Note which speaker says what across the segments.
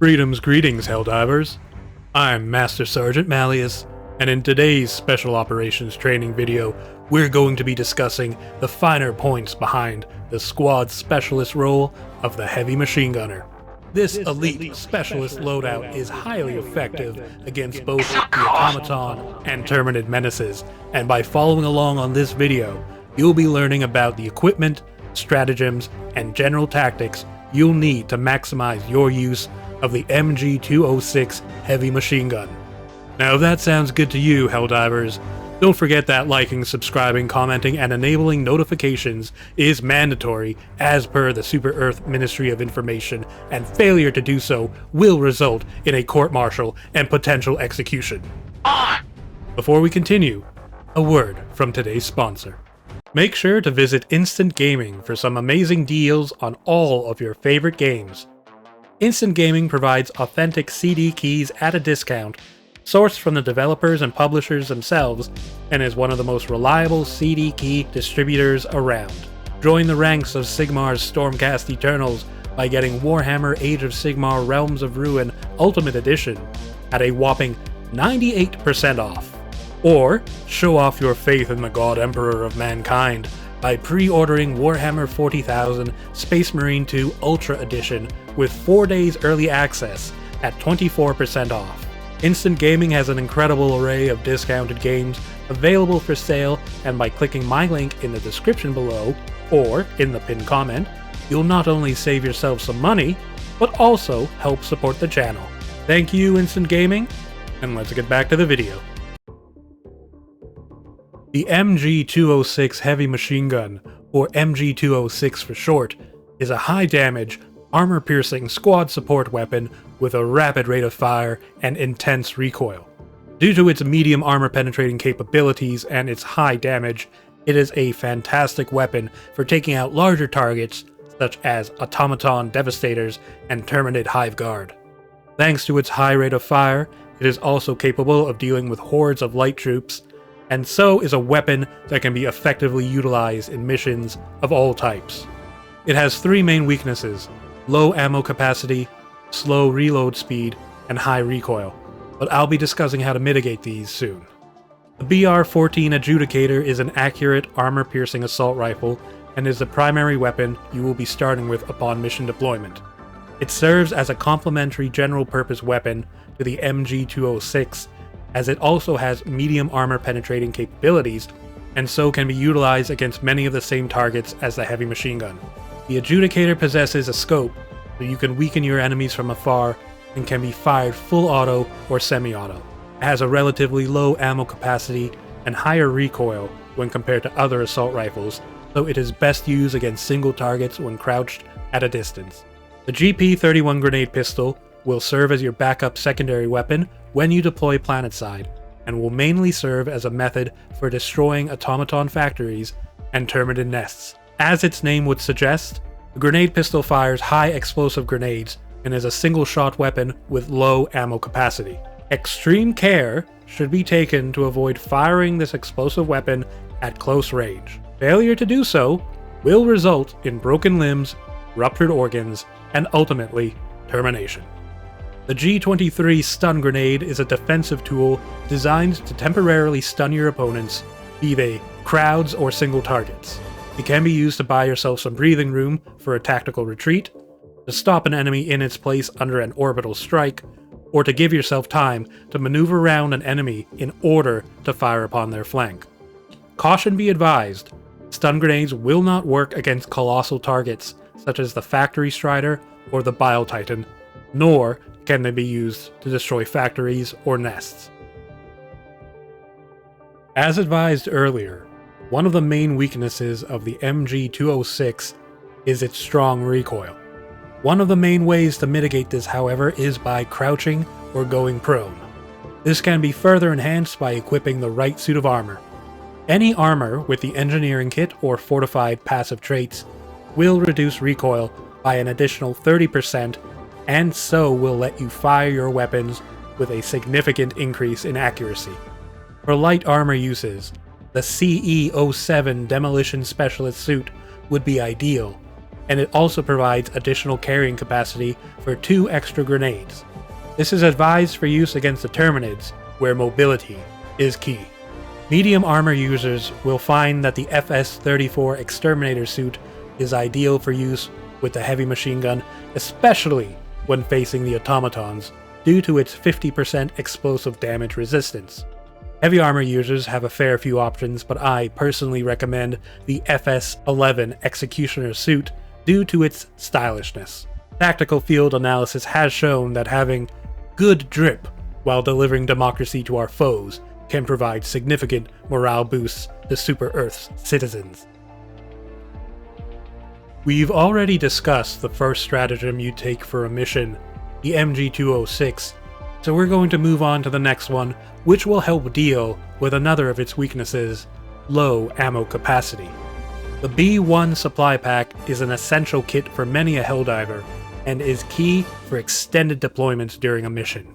Speaker 1: Freedom's greetings, Helldivers. I'm Master Sergeant Malleus, and in today's Special Operations training video, we're going to be discussing the finer points behind the squad specialist role of the heavy machine gunner. This elite specialist loadout is highly effective against both the Automaton and Terminid menaces, and by following along on this video, you'll be learning about the equipment, stratagems, and general tactics you'll need to maximize your use of the MG206 heavy machine gun. Now if that sounds good to you, Helldivers, don't forget that liking, subscribing, commenting, and enabling notifications is mandatory as per the Super Earth Ministry of Information, and failure to do so will result in a court-martial and potential execution. Before we continue, a word from today's sponsor. Make sure to visit Instant Gaming for some amazing deals on all of your favorite games. Instant Gaming provides authentic CD keys at a discount, sourced from the developers and publishers themselves, and is one of the most reliable CD key distributors around. Join the ranks of Sigmar's Stormcast Eternals by getting Warhammer Age of Sigmar Realms of Ruin Ultimate Edition at a whopping 98% off. Or show off your faith in the God Emperor of Mankind by pre-ordering Warhammer 40,000 Space Marine 2 Ultra Edition with 4 days early access at 24% off. Instant Gaming has an incredible array of discounted games available for sale, and by clicking my link in the description below, or in the pinned comment, you'll not only save yourself some money, but also help support the channel. Thank you, Instant Gaming, and let's get back to the video. The MG206 heavy machine gun, or MG206 for short, is a high-damage, armor-piercing squad support weapon with a rapid rate of fire and intense recoil. Due to its medium armor-penetrating capabilities and its high damage, it is a fantastic weapon for taking out larger targets such as Automaton Devastators and Terminid Hive Guard. Thanks to its high rate of fire, it is also capable of dealing with hordes of light troops, and so is a weapon that can be effectively utilized in missions of all types. It has 3 main weaknesses: low ammo capacity, slow reload speed, and high recoil, but I'll be discussing how to mitigate these soon. The BR-14 Adjudicator is an accurate, armor-piercing assault rifle and is the primary weapon you will be starting with upon mission deployment. It serves as a complementary general-purpose weapon to the MG206, as it also has medium armor-penetrating capabilities, and so can be utilized against many of the same targets as the heavy machine gun. The Adjudicator possesses a scope, so you can weaken your enemies from afar, and can be fired full auto or semi-auto. It has a relatively low ammo capacity and higher recoil when compared to other assault rifles, so it is best used against single targets when crouched at a distance. The GP-31 grenade pistol will serve as your backup secondary weapon when you deploy planetside, and will mainly serve as a method for destroying automaton factories and Terminid nests. As its name would suggest, the grenade pistol fires high explosive grenades and is a single-shot weapon with low ammo capacity. Extreme care should be taken to avoid firing this explosive weapon at close range. Failure to do so will result in broken limbs, ruptured organs, and ultimately, termination. The G23 stun grenade is a defensive tool designed to temporarily stun your opponents, be they crowds or single targets. It can be used to buy yourself some breathing room for a tactical retreat, to stop an enemy in its place under an orbital strike, or to give yourself time to maneuver around an enemy in order to fire upon their flank. Caution be advised, stun grenades will not work against colossal targets such as the Factory Strider or the Bile Titan, nor can they be used to destroy factories or nests. As advised earlier, one of the main weaknesses of the MG206 is its strong recoil. One of the main ways to mitigate this, however, is by crouching or going prone. This can be further enhanced by equipping the right suit of armor. Any armor with the engineering kit or fortified passive traits will reduce recoil by an additional 30%, and so will let you fire your weapons with a significant increase in accuracy. For light armor uses, the CE-07 Demolition Specialist suit would be ideal, and it also provides additional carrying capacity for 2 extra grenades. This is advised for use against the Terminids, where mobility is key. Medium armor users will find that the FS-34 Exterminator suit is ideal for use with the heavy machine gun, especially when facing the Automatons, due to its 50% explosive damage resistance. Heavy armor users have a fair few options, but I personally recommend the FS-11 Executioner suit due to its stylishness. Tactical field analysis has shown that having good drip while delivering democracy to our foes can provide significant morale boosts to Super Earth's citizens. We've already discussed the first stratagem you take for a mission, the MG206, so we're going to move on to the next one, which will help deal with another of its weaknesses, low ammo capacity. The B1 supply pack is an essential kit for many a Helldiver, and is key for extended deployments during a mission.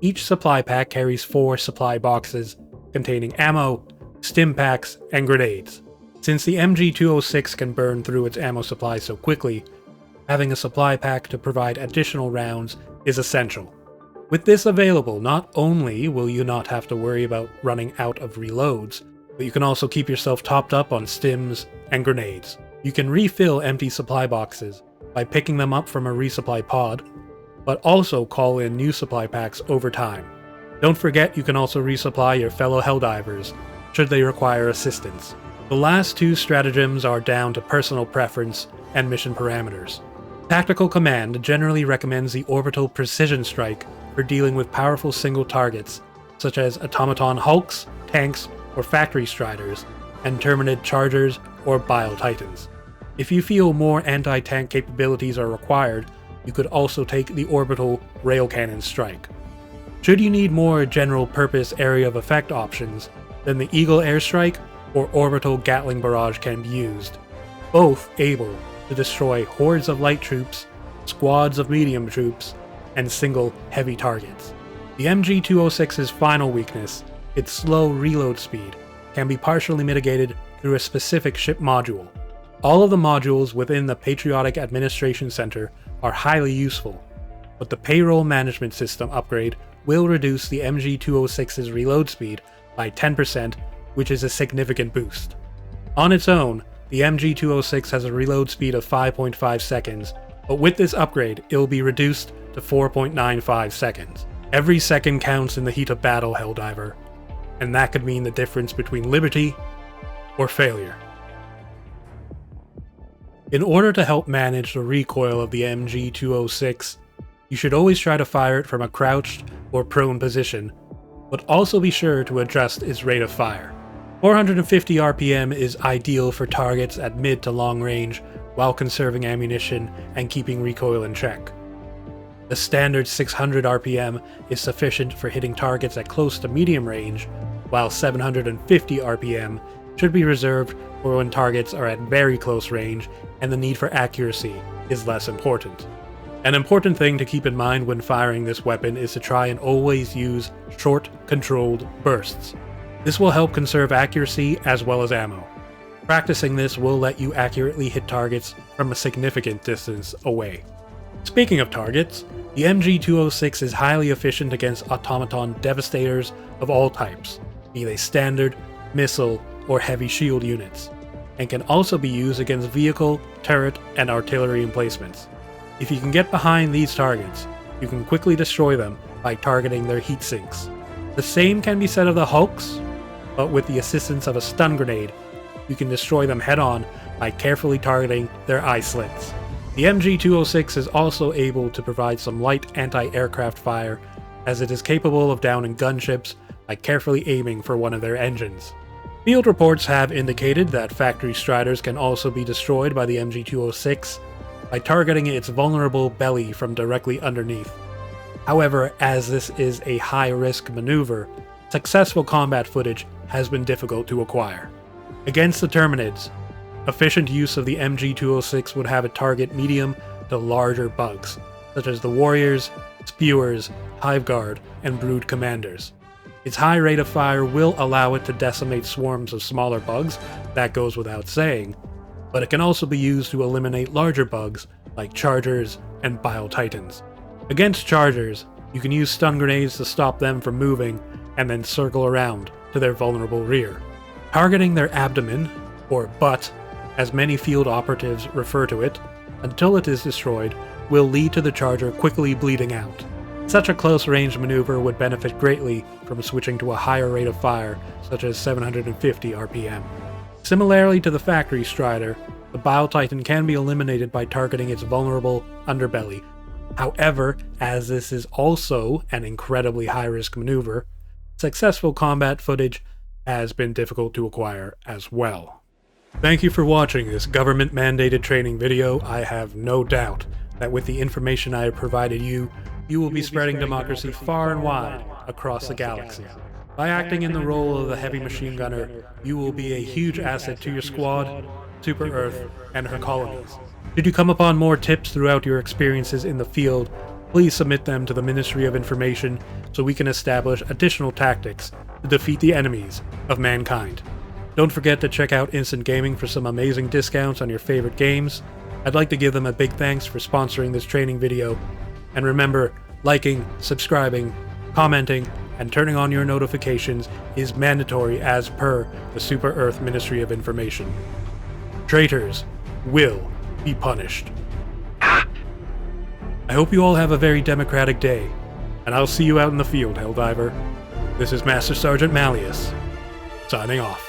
Speaker 1: Each supply pack carries 4 supply boxes containing ammo, stim packs, and grenades. Since the MG206 can burn through its ammo supply so quickly, having a supply pack to provide additional rounds is essential. With this available, not only will you not have to worry about running out of reloads, but you can also keep yourself topped up on stims and grenades. You can refill empty supply boxes by picking them up from a resupply pod, but also call in new supply packs over time. Don't forget you can also resupply your fellow Helldivers should they require assistance. The last 2 stratagems are down to personal preference and mission parameters. Tactical Command generally recommends the Orbital Precision Strike for dealing with powerful single targets, such as Automaton Hulks, tanks, or Factory Striders, and Terminid Chargers or Bile Titans. If you feel more anti-tank capabilities are required, you could also take the Orbital Rail Cannon Strike. Should you need more general-purpose area of effect options, then the Eagle Airstrike or Orbital Gatling Barrage can be used, both able to destroy hordes of light troops, squads of medium troops, and single heavy targets. The MG206's final weakness, its slow reload speed, can be partially mitigated through a specific ship module. All of the modules within the Patriotic Administration Center are highly useful, but the Payroll Management System upgrade will reduce the MG206's reload speed by 10%, which is a significant boost. On its own, the MG206 has a reload speed of 5.5 seconds, but with this upgrade, it will be reduced to 4.95 seconds. Every second counts in the heat of battle, Helldiver, and that could mean the difference between liberty or failure. In order to help manage the recoil of the MG206, you should always try to fire it from a crouched or prone position, but also be sure to adjust its rate of fire. 450 RPM is ideal for targets at mid to long range while conserving ammunition and keeping recoil in check. The standard 600 RPM is sufficient for hitting targets at close to medium range, while 750 RPM should be reserved for when targets are at very close range and the need for accuracy is less important. An important thing to keep in mind when firing this weapon is to try and always use short, controlled bursts. This will help conserve accuracy as well as ammo. Practicing this will let you accurately hit targets from a significant distance away. Speaking of targets, the MG206 is highly efficient against automaton devastators of all types, be they standard, missile, or heavy shield units, and can also be used against vehicle, turret, and artillery emplacements. If you can get behind these targets, you can quickly destroy them by targeting their heat sinks. The same can be said of the Hulks, but with the assistance of a stun grenade, you can destroy them head-on by carefully targeting their eye slits. The MG206 is also able to provide some light anti-aircraft fire, as it is capable of downing gunships by carefully aiming for one of their engines. Field reports have indicated that Factory Striders can also be destroyed by the MG206 by targeting its vulnerable belly from directly underneath. However, as this is a high-risk maneuver, successful combat footage has been difficult to acquire. Against the Terminids, efficient use of the MG206 would have it target medium to larger bugs, such as the Warriors, Spewers, Hiveguard, and Brood Commanders. Its high rate of fire will allow it to decimate swarms of smaller bugs, that goes without saying, but it can also be used to eliminate larger bugs like chargers and bile titans. Against chargers, you can use stun grenades to stop them from moving and then circle around to their vulnerable rear. Targeting their abdomen, or butt, as many field operatives refer to it, until it is destroyed, will lead to the charger quickly bleeding out. Such a close-range maneuver would benefit greatly from switching to a higher rate of fire, such as 750 RPM. Similarly to the factory strider, the Bile Titan can be eliminated by targeting its vulnerable underbelly. However, as this is also an incredibly high-risk maneuver, successful combat footage has been difficult to acquire as well. Thank you for watching this government-mandated training video. I have no doubt that with the information I have provided you, you will be spreading democracy far and wide across the galaxy. By acting in the role of the heavy machine gunner, you will be a huge asset to your squad, Super Earth, and her colonies. Should you come upon more tips throughout your experiences in the field, please submit them to the Ministry of Information so we can establish additional tactics to defeat the enemies of mankind. Don't forget to check out Instant Gaming for some amazing discounts on your favorite games. I'd like to give them a big thanks for sponsoring this training video. And remember, liking, subscribing, commenting, and turning on your notifications is mandatory as per the Super Earth Ministry of Information. Traitors will be punished. I hope you all have a very democratic day, and I'll see you out in the field, Helldiver. This is Master Sergeant Malleus, signing off.